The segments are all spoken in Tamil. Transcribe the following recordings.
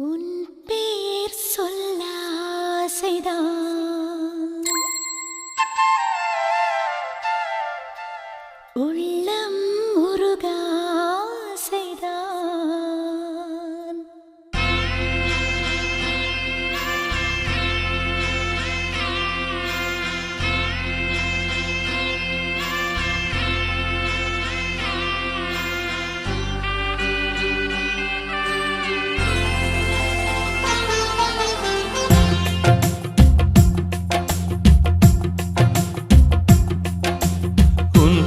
உன் பேர் சொல்ல ஆசைதான், உள்ளம் உருக ஆசைதான்.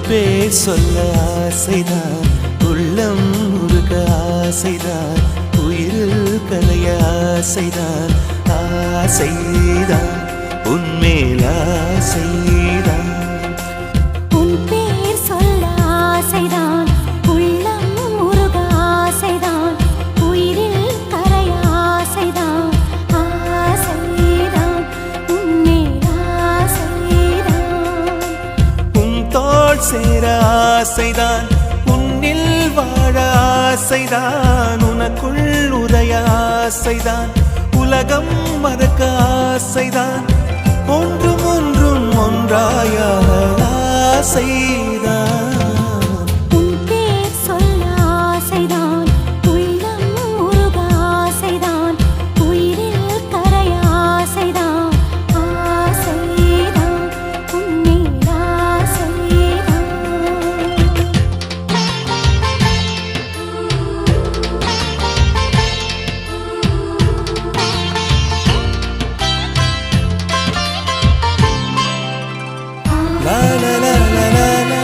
பேர் சொல்ல ஆசைதான், உள்ளம் உருக ஆசைதான், உயிரில் கலைய ஆசைதான், ஆசைதான் உன்மேல் ஆசைதான். உன் பேர் சொல்ல ஆசைதான், உள்ளம் உருக ஆசைதான், உயிரில் கரைய ஆசைதான், ஆசைதான் உன்மேல் ஆசைதான். உன் தோள் சேர ஆசைதான், உன்னில் வாழ ஆசைதான், உனக்குள் உதய ஆசைதான், உலகம் மறக்க ஆசைதான், ஒன்றும் ஒன்றும் ஒன்றாய ஆசைதான். உன் பேர் சொல்ல ஆசைதான், உள்ளம் உருக ஆசைதான், உயிரில் கரைய ஆசைதான், ஆசைதான் உன்மேல் ஆசைதான். La la la la la la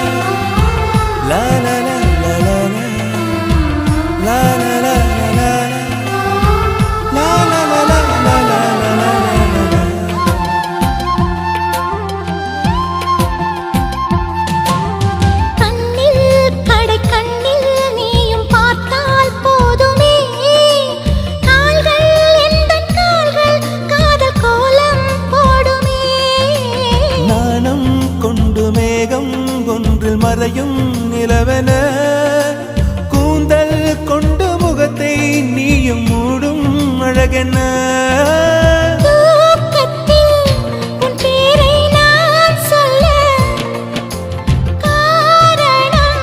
la la la la la la la la la கண்ணில் கடை கண்ணில் நீயும் பார்த்தால் போதுமே, கால்கள் எந்தன் கால்கள் காதல் கோலம் போடுமே. நாணம் கொண்டு மேகம் ஒன்றில் மறையும் நிலவென, கூந்தல் கொண்டு முகத்தை நீயும் மூடும் அழகென. தூக்கத்தில் உன் பேரை நான் சொல்ல காரணம்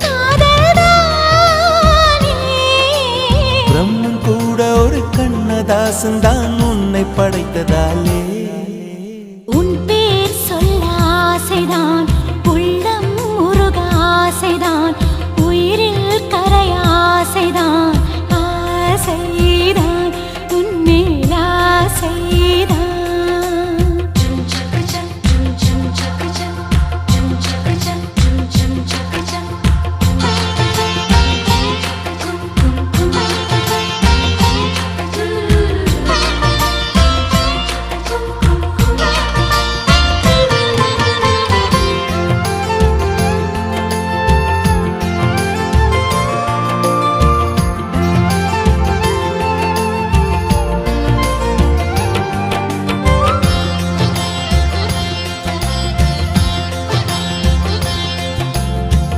காதல்தானே. பிரம்மன் கூட ஒரு கண்ணதாசன் தான் உன்னை படைத்ததாலே. உன் பேர் சொல்ல ஆசைதான், உள்ளம் உருக ஆசைதான், உயிரில் கரைய ஆசைதான், ஆசைதான் உன்மேல் ஆசைதான்.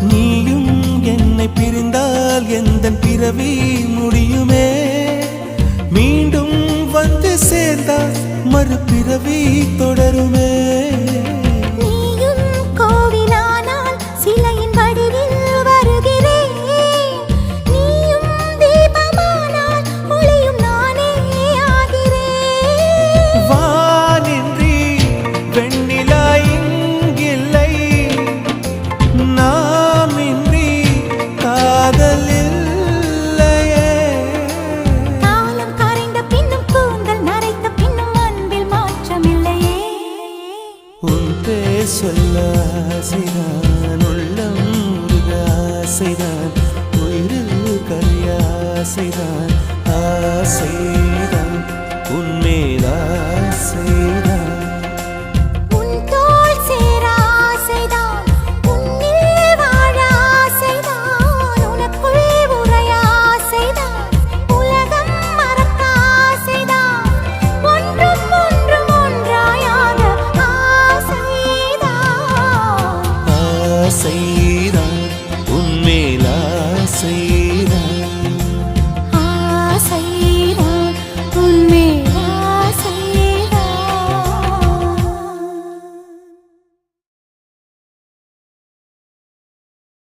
நீயும் என்னை பிரிந்தால் எந்தன் பிறவி முடியுமே, மீண்டும் வந்து சேர்ந்தால் மறுபிறவி தொடருமே. நீயும் கோவிலானால் சிலையின் வடிவில் வருகிறேன், நீயும் தீபமானால் ஒளியும் நானே ஆகிறேன். வானின்றி வெண்ணிலா இங்கில்லை, நாமின்றி காதல் இல்லையே. காலம் கரைந்த பின்னும் கூந்தல் நரைத்த பின்னும் அன்பில் மாற்றமில்லையே. உன் பேர் சொல்ல ஆசைதான், உள்ளம் உருக ஆசைதான், உயிரில் கரைய ஆசைதான்,